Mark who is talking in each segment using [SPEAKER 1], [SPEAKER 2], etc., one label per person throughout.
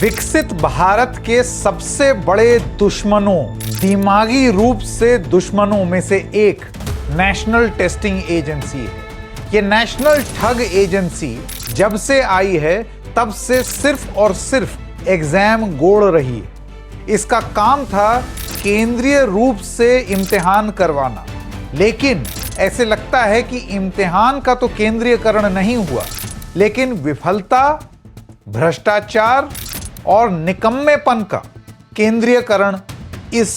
[SPEAKER 1] विकसित भारत के सबसे बड़े दुश्मनों, दिमागी रूप से दुश्मनों में से एक नेशनल टेस्टिंग एजेंसी है। ये नेशनल ठग एजेंसी जब से आई है तब से सिर्फ और सिर्फ एग्जाम गोड़ रही है। इसका काम था केंद्रीय रूप से इम्तिहान करवाना, लेकिन ऐसे लगता है कि इम्तिहान का तो केंद्रीयकरण नहीं हुआ, लेकिन विफलता, भ्रष्टाचार और निकम्मेपन का केंद्रीयकरण इस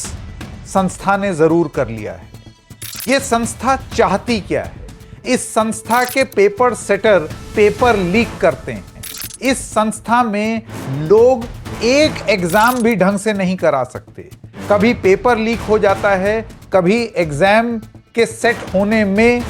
[SPEAKER 1] संस्था ने जरूर कर लिया है। यह संस्था चाहती क्या है? इस संस्था के पेपर सेटर पेपर लीक करते हैं। इस संस्था में लोग एक एग्जाम भी ढंग से नहीं करा सकते। कभी पेपर लीक हो जाता है, कभी एग्जाम के सेट होने में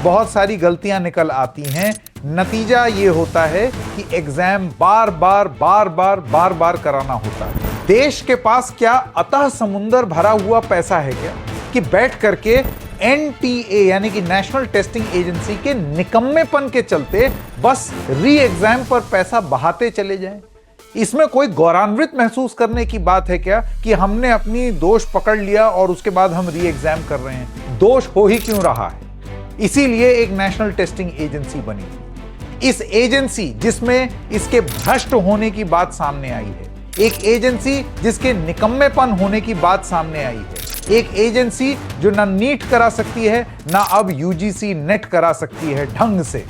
[SPEAKER 1] बहुत सारी गलतियां निकल आती हैं। नतीजा ये होता है कि एग्जाम बार बार कराना होता है। देश के पास क्या अतः समुंदर भरा हुआ पैसा है क्या कि बैठ करके एनटीए यानी कि नेशनल टेस्टिंग एजेंसी के निकम्मेपन के चलते बस री एग्जाम पर पैसा बहाते चले जाएं? इसमें कोई गौरवान्वित महसूस करने की बात है क्या कि हमने अपनी दोष पकड़ लिया और उसके बाद हम री एग्जाम कर रहे हैं? दोष हो ही क्यों रहा है? इसीलिए एक नेशनल टेस्टिंग एजेंसी बनी। इस एजेंसी जिसमें इसके भ्रष्ट होने की बात सामने आई है, एक एजेंसी जिसके निकम्मेपन होने की बात सामने आई है, एक एजेंसी जो ना नीट करा सकती है ना अब यूजीसी नेट करा सकती है ढंग से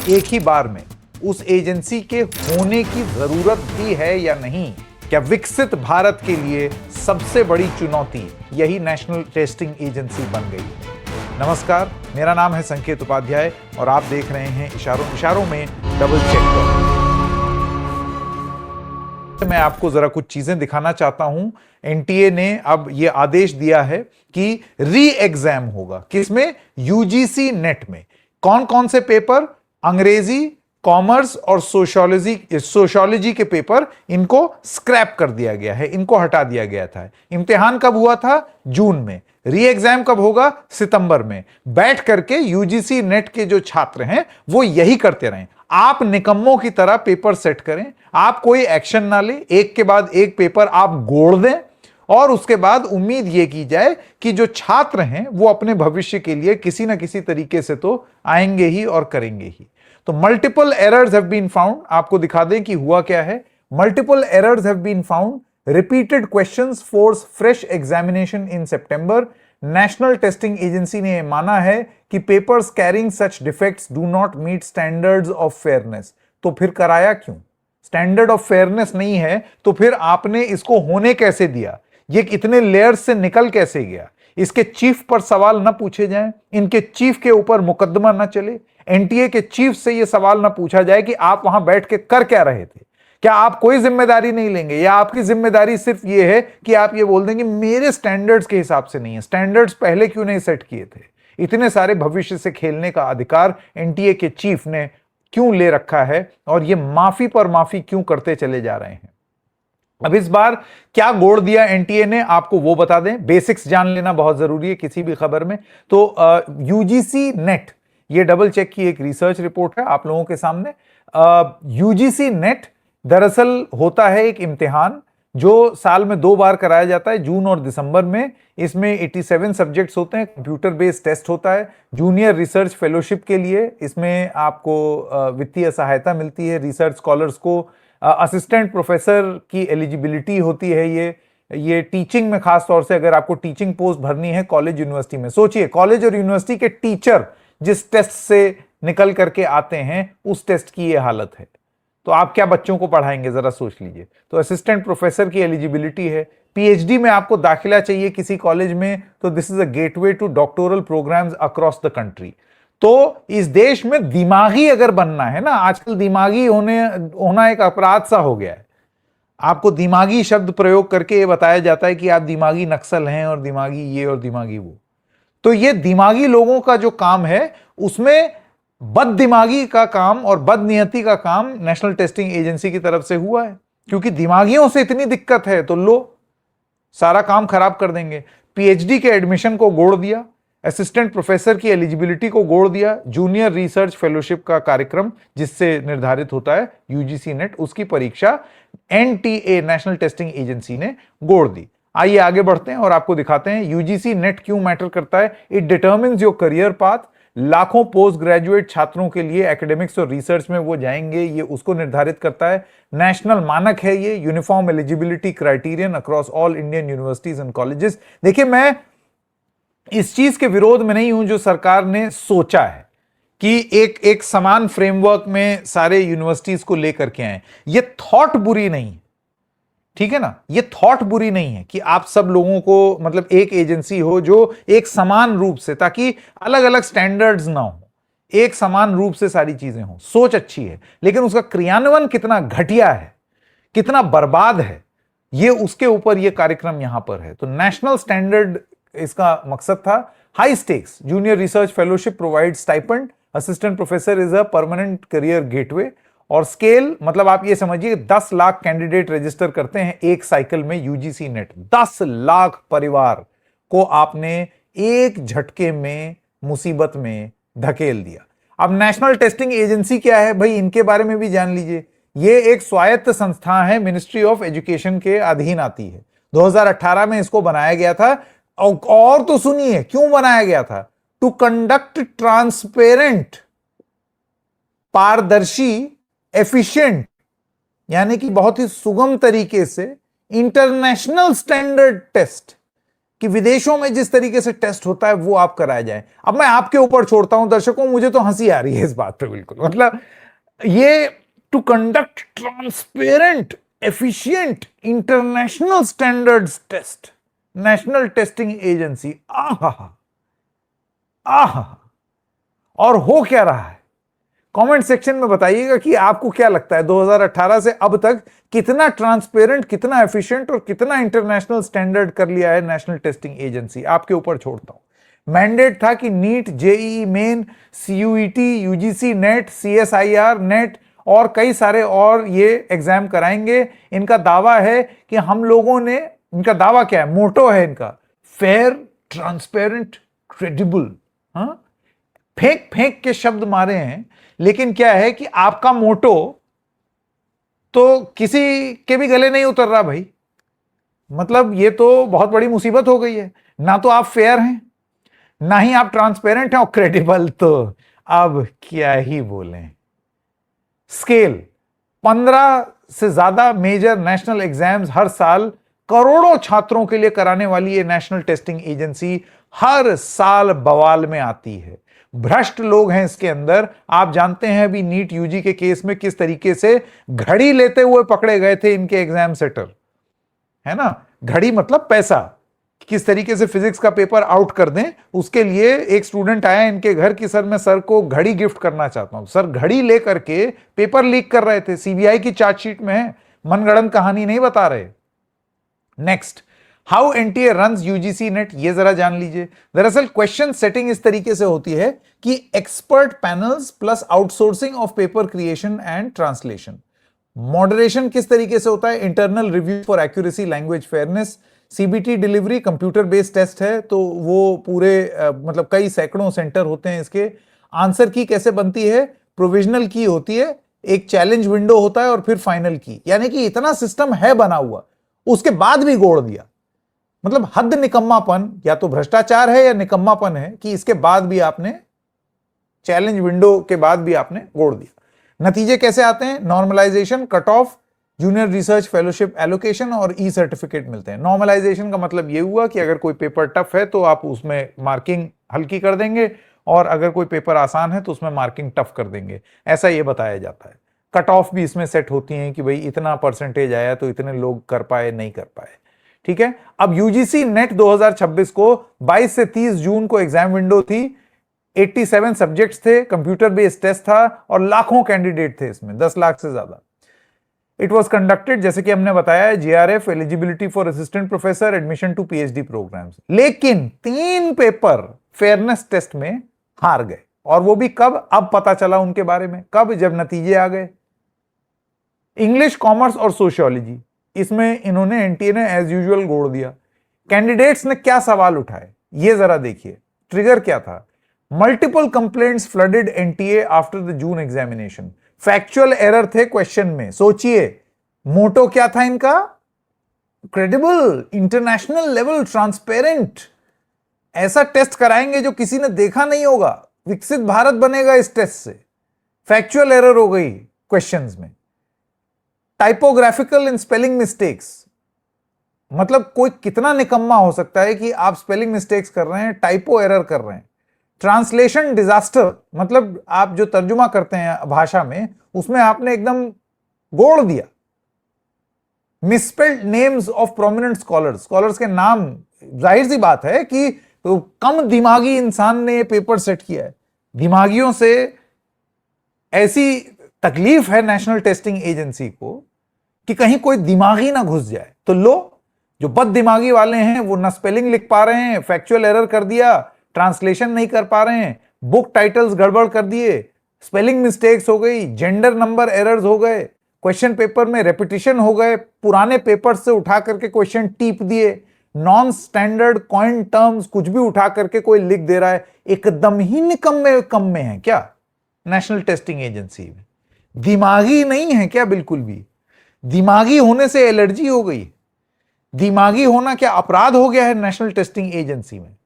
[SPEAKER 1] एक ही बार में, उस एजेंसी के होने की जरूरत भी है या नहीं? क्या विकसित भारत के लिए सबसे बड़ी चुनौती यही नेशनल टेस्टिंग एजेंसी बन गई है? नमस्कार, मेरा नाम है संकेत उपाध्याय और आप देख रहे हैं इशारों में डबल चेक। मैं आपको जरा कुछ चीजें दिखाना चाहता हूं। एनटीए ने अब यह आदेश दिया है कि री एग्जाम होगा। किसमें? यूजीसी नेट में। कौन कौन से पेपर? अंग्रेजी, कॉमर्स और सोशियोलॉजी के पेपर, इनको स्क्रैप कर दिया गया है, इनको हटा दिया गया था। इम्तिहान कब हुआ था? जून में। री एग्जाम कब होगा? सितंबर में। बैठ करके यूजीसी नेट के जो छात्र हैं वो यही करते रहें। आप निकम्मों की तरह पेपर सेट करें, आप कोई एक्शन ना ले, एक के बाद एक पेपर आप गोड़ दें और उसके बाद उम्मीद यह की जाए कि जो छात्र हैं वो अपने भविष्य के लिए किसी ना किसी तरीके से तो आएंगे ही और करेंगे ही। तो multiple errors have been found. आपको दिखा दें कि हुआ क्या है। Multiple errors have been found. Repeated questions force fresh examination in September. National testing agency ने माना है कि papers carrying such defects do not meet standards of fairness. तो फिर कराया क्यों? स्टैंडर्ड ऑफ फेयरनेस नहीं है तो फिर आपने इसको होने कैसे दिया? ये कितने लेयर्स से निकल कैसे गया? इसके चीफ पर सवाल ना पूछे जाएं, इनके चीफ के ऊपर मुकदमा ना चले, एनटीए के चीफ से यह सवाल ना पूछा जाए कि आप वहां बैठ के कर क्या रहे थे? क्या आप कोई जिम्मेदारी नहीं लेंगे या आपकी जिम्मेदारी सिर्फ यह है कि आप ये बोल देंगे मेरे स्टैंडर्ड्स के हिसाब से नहीं है? स्टैंडर्ड्स पहले क्यों नहीं सेट किए थे? इतने सारे भविष्य से खेलने का अधिकार एनटीए के चीफ ने क्यों ले रखा है और ये माफी पर माफी क्यों करते चले जा रहे हैं? अब इस बार क्या गोड़ दिया एनटीए ने, आपको वो बता दें। बेसिक्स जान लेना बहुत जरूरी है किसी भी खबर में। तो यूजीसी नेट, ये डबल चेक की एक रिसर्च रिपोर्ट है आप लोगों के सामने। यूजीसी नेट दरअसल होता है एक इम्तिहान जो साल में 2 बार कराया जाता है, जून और दिसंबर में। इसमें 87 सब्जेक्ट्स होते हैं, कंप्यूटर बेस्ड टेस्ट होता है। जूनियर रिसर्च फेलोशिप के लिए इसमें आपको वित्तीय सहायता मिलती है। रिसर्च स्कॉलर्स को असिस्टेंट प्रोफेसर की एलिजिबिलिटी होती है। ये टीचिंग में खास तौर से अगर आपको टीचिंग पोस्ट भरनी है कॉलेज यूनिवर्सिटी में, सोचिए कॉलेज और यूनिवर्सिटी के टीचर जिस टेस्ट से निकल करके आते हैं उस टेस्ट की ये हालत है, तो आप क्या बच्चों को पढ़ाएंगे? जरा सोच लीजिए। तो असिस्टेंट प्रोफेसर की एलिजिबिलिटी है। पीएचडी में आपको दाखिला चाहिए किसी कॉलेज में, तो this is a gateway to doctoral programmes across the country. तो इस देश में दिमागी अगर बनना है ना, आजकल दिमागी होना एक अपराध सा हो गया है। आपको दिमागी शब्द प्रयोग करके ये बताया जाता है कि आप दिमागी नक्सल हैं और दिमागी ये और दिमागी वो। तो ये दिमागी लोगों का जो काम है उसमें बददिमागी का काम और बदनियति का काम नेशनल टेस्टिंग एजेंसी की तरफ से हुआ है, क्योंकि दिमागियों से इतनी दिक्कत है तो लो सारा काम खराब कर देंगे। पीएचडी के एडमिशन को गोड़ दिया, असिस्टेंट प्रोफेसर की एलिजिबिलिटी को गोड़ दिया, जूनियर रिसर्च फेलोशिप का कार्यक्रम जिससे निर्धारित होता है यूजीसी नेट, उसकी परीक्षा एनटीए नेशनल टेस्टिंग एजेंसी ने गोड़ दी। आइए आगे बढ़ते हैं और आपको दिखाते हैं यूजीसी नेट क्यों मैटर करता है। It determines your career path. लाखों पोस्ट ग्रेजुएट छात्रों के लिए एकेडमिक्स और रिसर्च में वो जाएंगे, ये उसको निर्धारित करता है। नेशनल मानक है ये, uniform eligibility criterion across all Indian universities and colleges. देखिए, मैं इस चीज के विरोध में नहीं हूं जो सरकार ने सोचा है कि एक समान फ्रेमवर्क में सारे यूनिवर्सिटीज को लेकर के आए। ये थॉट बुरी नहीं है, ठीक है ना, ये थॉट बुरी नहीं है कि आप सब लोगों को मतलब एक एजेंसी हो जो एक समान रूप से, ताकि अलग अलग स्टैंडर्ड्स ना हो, एक समान रूप से सारी चीजें हो। सोच अच्छी है, लेकिन उसका क्रियान्वयन कितना घटिया है, कितना बर्बाद है, ये उसके ऊपर ये कार्यक्रम यहां पर है। तो नेशनल स्टैंडर्ड इसका मकसद था। High stakes junior research fellowship provide stipend, assistant professor is a permanent career gateway. और स्केल मतलब आप ये समझिए 10 लाख कैंडिडेट रजिस्टर करते हैं एक साइकिल में यूजीसी नेट। 10 लाख परिवार को आपने एक झटके में मुसीबत में धकेल दिया। अब नेशनल टेस्टिंग एजेंसी क्या है भाई, इनके बारे में भी जान लीजिए। ये एक स्वायत्त संस्था है, मिनिस्ट्री ऑफ एजुकेशन के अधीन आती है। 2018 में इसको बनाया गया था। और तो सुनिए क्यों बनाया गया था, टू कंडक्ट ट्रांसपेरेंट, पारदर्शी, एफिशिएंट, यानी कि बहुत ही सुगम तरीके से इंटरनेशनल स्टैंडर्ड टेस्ट, कि विदेशों में जिस तरीके से टेस्ट होता है वो आप कराया जाए। अब मैं आपके ऊपर छोड़ता हूं दर्शकों, मुझे तो हंसी आ रही है इस बात पे बिल्कुल। मतलब ये to conduct transparent, efficient, international standards test, national testing agency. आहा आहा। और हो क्या रहा है, कमेंट सेक्शन में बताइएगा कि आपको क्या लगता है 2018 से अब तक कितना ट्रांसपेरेंट, कितना एफिशिएंट और कितना इंटरनेशनल स्टैंडर्ड कर लिया है नेशनल टेस्टिंग एजेंसी। आपके ऊपर छोड़ता हूं। मैंडेट था कि NEET, JEE Main, CUET, UGC NET, CSIR NET और कई सारे और ये एग्जाम कराएंगे। इनका दावा है कि हम लोगों ने, इनका दावा क्या है, मोटो है इनका, फेयर, ट्रांसपेरेंट, क्रेडिबल। फेंक फेंक के शब्द मारे हैं, लेकिन क्या है कि आपका मोटो तो किसी के भी गले नहीं उतर रहा भाई। मतलब ये तो बहुत बड़ी मुसीबत हो गई है। ना तो आप फेयर हैं, ना ही आप ट्रांसपेरेंट हैं, और क्रेडिबल तो अब क्या ही बोलें। स्केल 15 से ज्यादा मेजर नेशनल एग्जाम्स हर साल करोड़ों छात्रों के लिए कराने वाली ये नेशनल टेस्टिंग एजेंसी हर साल बवाल में आती है। भ्रष्ट लोग हैं इसके अंदर। आप जानते हैं अभी नीट यूजी के केस में किस तरीके से घड़ी लेते हुए पकड़े गए थे इनके एग्जाम सेटर, है ना। घड़ी मतलब पैसा, किस तरीके से फिजिक्स का पेपर आउट कर दें, उसके लिए एक स्टूडेंट आया इनके घर की सर मैं सर को घड़ी गिफ्ट करना चाहता हूं। सर घड़ी लेकर के पेपर लीक कर रहे थे, सीबीआई की चार्जशीट में है, मनगढ़ंत कहानी नहीं बता रहे। Next, how NTA runs UGC net, ये जरा जान लीजिए। दरअसल क्वेश्चन सेटिंग इस तरीके से होती है कि expert panels plus outsourcing of paper creation and translation. Moderation किस तरीके से होता है, internal review for accuracy, language fairness. CBT delivery computer based test है, तो वो पूरे मतलब कई सैकड़ों सेंटर होते हैं इसके। आंसर की कैसे बनती है, प्रोविजनल की होती है, एक चैलेंज विंडो होता है और फिर फाइनल की। यानी कि इतना सिस्टम है बना हुआ, उसके बाद भी गोड़ दिया। मतलब हद निकम्मापन, या तो भ्रष्टाचार है या निकम्मापन है कि इसके बाद भी आपने, चैलेंज विंडो के बाद भी आपने गोड़ दिया। नतीजे कैसे आते हैं, normalisation, cut off, junior research fellowship allocation और ई सर्टिफिकेट मिलते हैं। नॉर्मलाइजेशन का मतलब यह हुआ कि अगर कोई पेपर टफ है तो आप उसमें मार्किंग हल्की कर देंगे, और अगर कोई पेपर आसान है तो उसमें मार्किंग टफ कर देंगे, ऐसा यह बताया जाता है। कट ऑफ भी इसमें सेट होती हैं कि भाई इतना परसेंटेज आया तो इतने लोग कर पाए, नहीं कर पाए, ठीक है। अब यूजीसी नेट 2026 को 22 से 30 जून को एग्जाम विंडो थी। 87 सब्जेक्ट्स थे, कंप्यूटर बेस्ड टेस्ट था और लाखों कैंडिडेट थे इसमें, 10 लाख से ज्यादा। इट वॉज कंडक्टेड, जैसे कि हमने बताया, JRF, eligibility for assistant professor, admission to PhD programmes. लेकिन 3 पेपर फेयरनेस टेस्ट में हार गए, और वो भी कब, अब पता चला उनके बारे में, कब, जब नतीजे आ गए। इंग्लिश, कॉमर्स और सोशियोलॉजी, इसमें इन्होंने, एनटीए ने एज यूजुअल गोड़ दिया। कैंडिडेट्स ने क्या सवाल उठाए ये जरा देखिए। ट्रिगर क्या था, multiple complaints flooded NTA after the June examination. Factual error थे क्वेश्चन में, सोचिए मोटो क्या था इनका? Credible, international level, transparent. ऐसा टेस्ट कराएंगे जो किसी ने देखा नहीं होगा। विकसित भारत बनेगा इस टेस्ट से। फैक्चुअल एरर हो गई क्वेश्चंस में, टाइपोग्राफिकल एंड स्पेलिंग मिस्टेक्स। मतलब कोई कितना निकम्मा हो सकता है कि आप स्पेलिंग मिस्टेक्स कर रहे हैं, टाइपो एरर कर रहे हैं। ट्रांसलेशन डिजास्टर, मतलब आप जो तर्जुमा करते हैं भाषा में, उसमें आपने एकदम गोड़ दिया। Misspelled names of prominent scholars, scholars के नाम, जाहिर सी बात है कि तो कम दिमागी इंसान ने पेपर सेट किया है। दिमागियों से ऐसी तकलीफ है नेशनल टेस्टिंग एजेंसी को कि कहीं कोई दिमागी ना घुस जाए। तो लो, जो बद दिमागी वाले हैं वो ना स्पेलिंग लिख पा रहे हैं, फैक्चुअल एरर कर दिया, ट्रांसलेशन नहीं कर पा रहे हैं, बुक टाइटल्स गड़बड़ कर दिए, स्पेलिंग मिस्टेक्स हो गई, जेंडर नंबर एरर्स हो गए, क्वेश्चन पेपर में रेपिटेशन हो गए, पुराने पेपर से उठा करके क्वेश्चन टीप दिए, नॉन स्टैंडर्ड कॉइन टर्म्स कुछ भी उठा करके कोई लिख दे रहा है। एकदम ही निकम्मे कम में है क्या नेशनल टेस्टिंग एजेंसी में? दिमागी नहीं है क्या बिल्कुल भी? दिमागी होने से एलर्जी हो गई? दिमागी होना क्या अपराध हो गया है नेशनल टेस्टिंग एजेंसी में?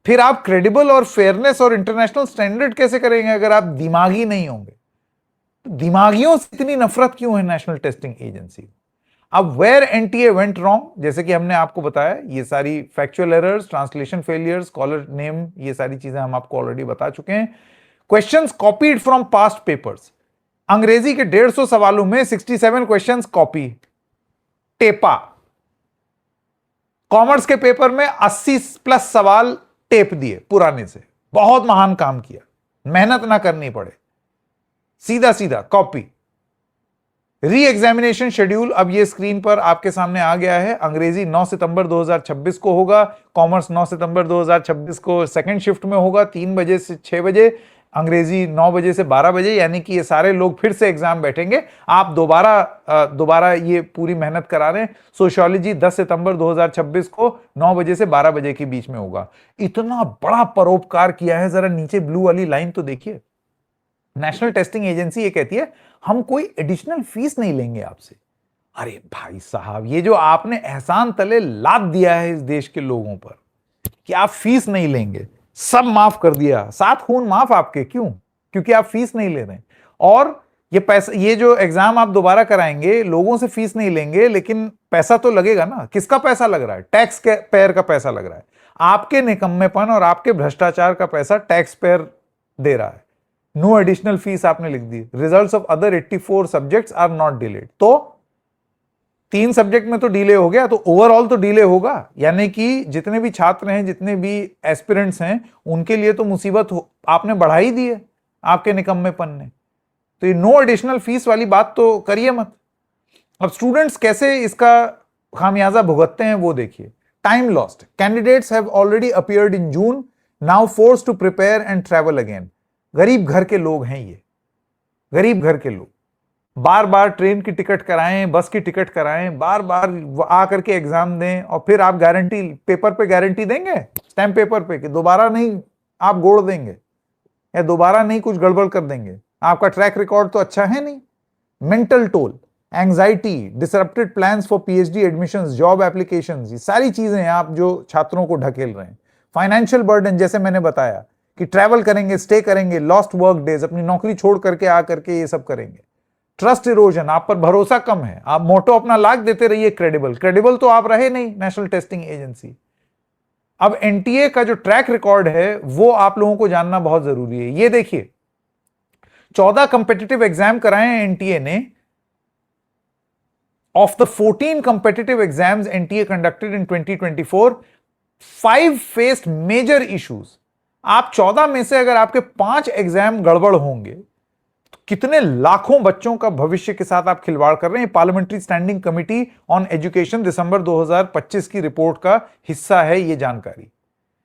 [SPEAKER 1] फिर आप क्रेडिबल और फेयरनेस और इंटरनेशनल स्टैंडर्ड कैसे करेंगे अगर आप दिमागी नहीं होंगे? तो दिमागियों से इतनी नफरत क्यों है नेशनल टेस्टिंग एजेंसी? अब वेयर एनटीए वेंट रॉन्ग, जैसे कि हमने आपको बताया, ये सारी factual errors, translation failures, scholar name, ये सारी चीजें हम आपको ऑलरेडी बता चुके हैं। Questions copied from past papers, अंग्रेजी के 150 सवालों में 67 क्वेश्चंस कॉपी, टेपा। कॉमर्स के पेपर में 80 प्लस सवाल टेप दिए पुराने से। बहुत महान काम किया, मेहनत ना करनी पड़े, सीधा सीधा कॉपी। री एग्जामिनेशन शेड्यूल अब ये स्क्रीन पर आपके सामने आ गया है। अंग्रेजी 9 सितंबर 2026 को होगा, कॉमर्स 9 सितंबर 2026 को सेकंड शिफ्ट में होगा, 3 बजे से 6 बजे, अंग्रेजी 9 बजे से 12 बजे, यानी कि ये सारे लोग फिर से एग्जाम बैठेंगे। आप दोबारा ये पूरी मेहनत करा रहे हैं। सोशियोलॉजी 10 सितंबर 2026 को 9 बजे से 12 बजे के बीच में होगा। इतना बड़ा परोपकार किया है, जरा नीचे ब्लू वाली लाइन तो देखिए। नेशनल टेस्टिंग एजेंसी ये कहती है हम कोई एडिशनल फीस नहीं लेंगे आपसे। अरे भाई साहब, ये जो आपने एहसान तले लाद दिया है इस देश के लोगों पर कि आप फीस नहीं लेंगे, सब माफ कर दिया, 7 खून माफ आपके। क्यों? क्योंकि आप फीस नहीं ले रहे हैं। और ये पैसा, ये जो एग्जाम आप दोबारा कराएंगे, लोगों से फीस नहीं लेंगे, लेकिन पैसा तो लगेगा ना। किसका पैसा लग रहा है? टैक्स के पेयर का पैसा लग रहा है। आपके निकम्मेपन और आपके भ्रष्टाचार का पैसा टैक्स पेयर दे रहा है। नो एडिशनल फीस आपने लिख दी। Results of other 84 subjects are not delayed. तो 3 सब्जेक्ट में तो डिले हो गया, तो ओवरऑल तो डिले होगा। यानी कि जितने भी छात्र हैं, जितने भी एस्पिरेंट्स हैं, उनके लिए तो मुसीबत आपने बढ़ा ही दी है आपके निकम्मेपन ने। तो ये नो एडिशनल फीस वाली बात तो करिए मत। अब स्टूडेंट्स कैसे इसका खामियाजा भुगतते हैं वो देखिए। Time lost, candidates have already appeared in June, now force to prepare and travel again. गरीब घर के लोग हैं ये, गरीब घर के लोग। बार बार ट्रेन की टिकट कराएं, बस की टिकट कराएं, बार बार आकर के एग्जाम दें, और फिर आप गारंटी पेपर पे गारंटी देंगे, स्टैम्प पेपर पे, कि दोबारा नहीं आप गोड़ देंगे या दोबारा नहीं कुछ गड़बड़ कर देंगे। आपका ट्रैक रिकॉर्ड तो अच्छा है नहीं। Mental toll, anxiety, disrupted plans for PhD admissions, job applications, ये सारी चीजें आप जो छात्रों को ढकेल रहे हैं। फाइनेंशियल बर्डन, जैसे मैंने बताया कि ट्रैवल करेंगे, स्टे करेंगे, लॉस्ट वर्क डेज, अपनी नौकरी छोड़ करके आकर के ये सब करेंगे। ट्रस्ट इरोजन, आप पर भरोसा कम है, आप मोटो अपना लाख देते रहिए क्रेडिबल, क्रेडिबल तो आप रहे नहीं नेशनल टेस्टिंग एजेंसी। अब एनटीए का जो ट्रैक रिकॉर्ड है वो आप लोगों को जानना बहुत जरूरी है। ये देखिए, 14 कंपेटिटिव एग्जाम कराए हैं एनटीए ने। Of the 14 competitive exams NTA conducted in 2024, 5 faced major issues. आप 14 में से अगर आपके 5 एग्जाम गड़बड़ होंगे तो कितने लाखों बच्चों का भविष्य के साथ आप खिलवाड़ कर रहे हैं। Parliamentary standing committee on education दिसंबर 2025 की रिपोर्ट का हिस्सा है ये जानकारी।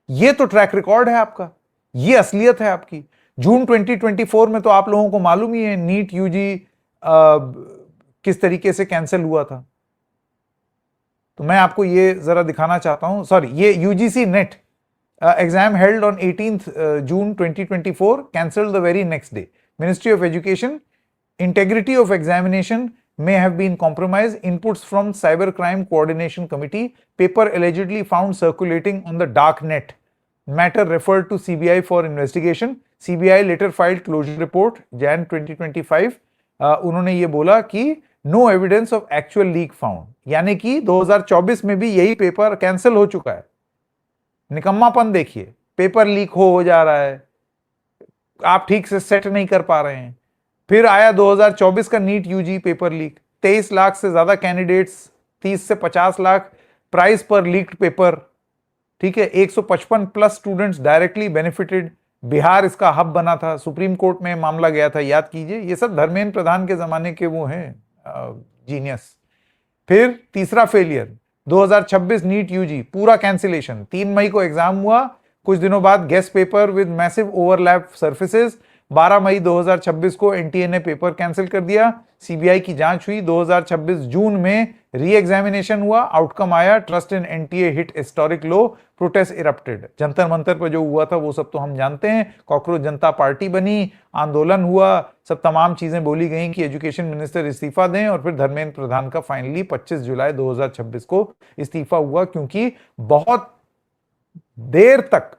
[SPEAKER 1] ये तो ट्रैक रिकॉर्ड है आपका, ये असलियत है आपकी। जून 2024 में तो आप लोगों को मालूम ही है नीट यूजी किस तरीके से कैंसिल हुआ था। तो मैं आपको ये जरा दिखाना चाहता हूं। सॉरी, ये UGC net exam held on 18th June 2024, cancelled the very next day. Ministry of Education, integrity of examination may have been compromised. Inputs from Cybercrime Coordination Committee, paper allegedly found circulating on the dark net. Matter referred to CBI for investigation. CBI later filed closure report Jan 2025. उन्होंने ये बोला कि no evidence of actual leak found, यानी कि 2024 में भी यही paper cancel हो चुका है। निकम्मापन देखिए, पेपर लीक हो जा रहा है, आप ठीक से सेट नहीं कर पा रहे हैं। फिर आया 2024 का NEET UG paper leak, 23 lakh से ज्यादा कैंडिडेट्स, 30 से 50 लाख प्राइस पर लीक्ड पेपर, ठीक है, 155 plus students directly benefited. Bihar इसका हब बना था, सुप्रीम कोर्ट में मामला गया था, याद कीजिए। ये सब धर्मेंद्र प्रधान के जमाने के वो हैं जीनियस। फिर तीसरा फेलियर 2026 नीट यूजी पूरा कैंसिलेशन। 3 मई को एग्जाम हुआ, कुछ दिनों बाद guest paper with massive overlap surfaces. 12 मई 2026 को एनटीए ने पेपर कैंसिल कर दिया। सीबीआई की जांच हुई, 2026 जून में री एग्जामिनेशन हुआ, आउटकम आया, trust in NTA hit historic low, protest erupted. Jantar Mantar पर जो हुआ था वो सब तो हम जानते हैं, कॉकरोच जनता पार्टी बनी, आंदोलन हुआ, सब तमाम चीजें बोली गई कि एजुकेशन मिनिस्टर इस्तीफा दें, और फिर धर्मेंद्र प्रधान का फाइनली 25 जुलाई 2026 को इस्तीफा हुआ, क्योंकि बहुत देर तक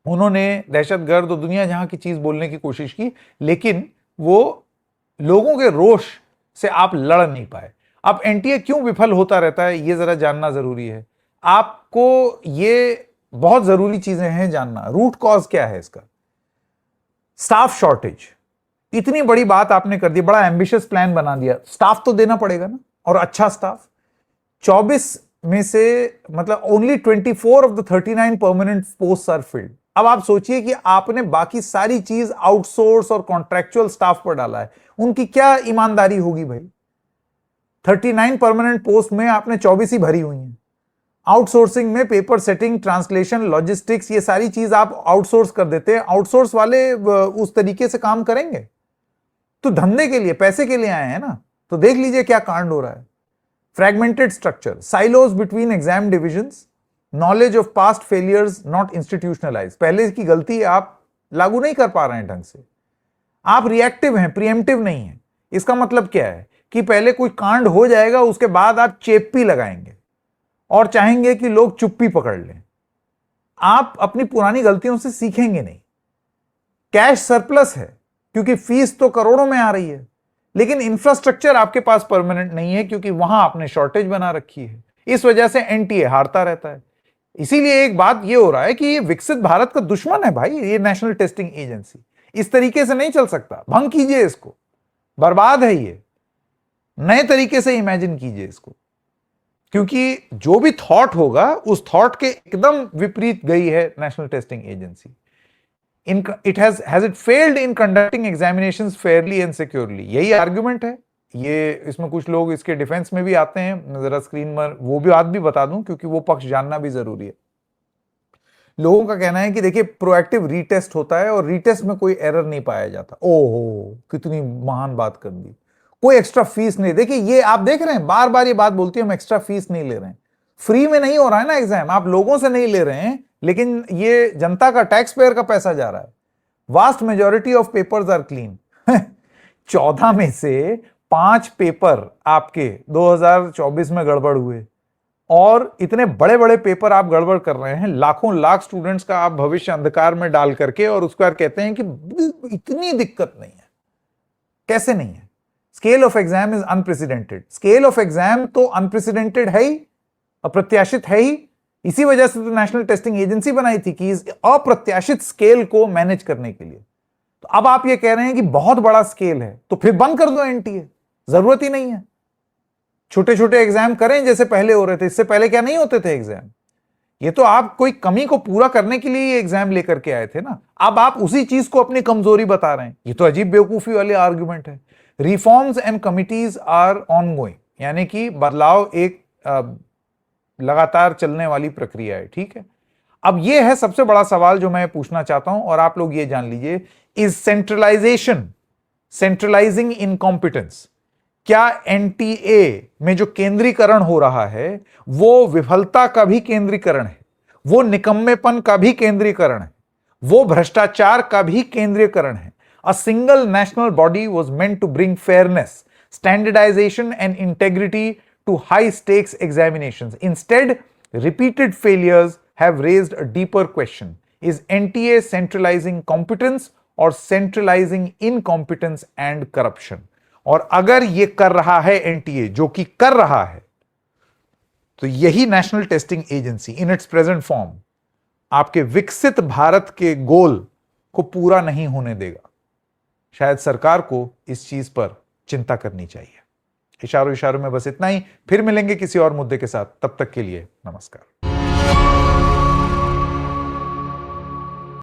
[SPEAKER 1] उन्होंने दहशतगर्द और दुनिया जहां की चीज बोलने की कोशिश की, लेकिन वो लोगों के रोष से आप लड़ नहीं पाए। अब एनटीए क्यों विफल होता रहता है, ये जरा जानना जरूरी है। आपको ये बहुत जरूरी चीजें हैं जानना। रूट कॉज क्या है इसका? Staff shortage. इतनी बड़ी बात आपने कर दी, बड़ा एम्बिशियस प्लान बना दिया, स्टाफ तो देना पड़ेगा ना, और अच्छा स्टाफ। 24 में से मतलब only 24 of the 39 permanent post are filled. अब आप सोचिए कि आपने बाकी सारी चीज आउटसोर्स और कॉन्ट्रैक्चुअल स्टाफ पर डाला है, उनकी क्या ईमानदारी होगी भाई? 39 परमानेंट पोस्ट में आपने 24 ही भरी हुई हैं। आउटसोर्सिंग में पेपर सेटिंग, ट्रांसलेशन, लॉजिस्टिक्स, ये सारी चीज आप आउटसोर्स कर देते हैं। आउटसोर्स वाले उस तरीके से काम करेंगे? तो धंधे के लिए, पैसे के लिए आए हैं ना। तो देख लीजिए क्या कांड हो रहा है। Fragmented structure, silos between exam divisions, knowledge of past failures not institutionalise. पहले की गलती आप लागू नहीं कर पा रहे हैं ढंग से, आप रिएक्टिव हैं, प्रीएम्प्टिव नहीं है। इसका मतलब क्या है कि पहले कोई कांड हो जाएगा, उसके बाद आप चेप्पी लगाएंगे और चाहेंगे कि लोग चुप्पी पकड़ लें। आप अपनी पुरानी गलतियों से सीखेंगे नहीं। कैश सरप्लस है क्योंकि फीस तो करोड़ों में आ रही है, लेकिन इंफ्रास्ट्रक्चर आपके पास परमानेंट नहीं है क्योंकि वहां आपने शॉर्टेज बना रखी है। इस वजह से एनटीए हारता रहता है। इसीलिए एक बात ये हो रहा है कि ये विकसित भारत का दुश्मन है भाई, ये नेशनल टेस्टिंग एजेंसी। इस तरीके से नहीं चल सकता, भंग कीजिए इसको, बर्बाद है ये। नए तरीके से इमेजिन कीजिए इसको, क्योंकि जो भी थॉट होगा उस थॉट के एकदम विपरीत गई है national testing agency. Has it failed in conducting examinations fairly and securely? यही आर्ग्यूमेंट है। ये इसमें कुछ लोग इसके डिफेंस में भी आते हैं, जरा स्क्रीन पर वो भी बात भी बता दूं क्योंकि वो पक्ष जानना भी जरूरी है। लोगों का कहना है कि देखिए प्रोएक्टिव रीटेस्ट होता है और रीटेस्ट में कोई एरर नहीं पाया जाता। ओहो, कितनी महान बात कर दी। कोई एक्स्ट्रा फीस नहीं। देखिए ये आप देख रहे हैं, बार बार ये बात बोलती है हम एक्स्ट्रा फीस नहीं ले रहे हैं। फ्री में नहीं हो रहा है ना एग्जाम, आप लोगों से नहीं ले रहे हैं, लेकिन ये जनता का, टैक्स पेयर का पैसा जा रहा है। Vast majority of papers are clean. 14 में से 5 पेपर आपके 2024 में गड़बड़ हुए, और इतने बड़े बड़े पेपर आप गड़बड़ कर रहे हैं, लाखों लाख स्टूडेंट्स का आप भविष्य अंधकार में डाल करके, और उसके बाद कहते हैं कि इतनी दिक्कत नहीं है। कैसे नहीं है? Scale of exam is unprecedented. Scale of exam तो अनप्रेसिडेंटेड है ही, अप्रत्याशित है ही। इसी वजह से तो नेशनल टेस्टिंग एजेंसी बनाई थी कि इस अप्रत्याशित स्केल को मैनेज करने के लिए। तो अब आप ये कह रहे हैं कि बहुत बड़ा स्केल है, तो फिर बंद कर दो एनटीए, जरूरत ही नहीं है। छोटे छोटे एग्जाम करें जैसे पहले हो रहे थे। इससे पहले क्या नहीं होते थे एग्जाम? ये तो आप कोई कमी को पूरा करने के लिए एग्जाम लेकर के आए थे ना। अब आप उसी चीज को अपनी कमजोरी बता रहे हैं। ये तो अजीब बेवकूफी वाले आर्गुमेंट है। Reforms and committees are ongoing, यानी कि बदलाव एक लगातार चलने वाली प्रक्रिया है, ठीक है। अब यह है सबसे बड़ा सवाल जो मैं पूछना चाहता हूं, और आप लोग ये जान लीजिए, इज सेंट्रलाइजिंग इनकॉम्पिटेंस, क्या एनटीए में जो केंद्रीकरण हो रहा है वो विफलता का भी केंद्रीकरण है, वो निकम्मेपन का भी केंद्रीकरण है, वो भ्रष्टाचार का भी केंद्रीकरण है। A single national body was meant to bring fairness, standardization and integrity to high stakes examinations. Instead, repeated failures have raised a deeper question. Is NTA centralizing competence or centralizing incompetence and corruption? और अगर ये कर रहा है NTA, जो कि कर रहा है, तो यही national testing agency in its present form आपके विकसित भारत के गोल को पूरा नहीं होने देगा। शायद सरकार को इस चीज पर चिंता करनी चाहिए। इशारों इशारों में बस इतना ही, फिर मिलेंगे किसी और मुद्दे के साथ, तब तक के लिए नमस्कार।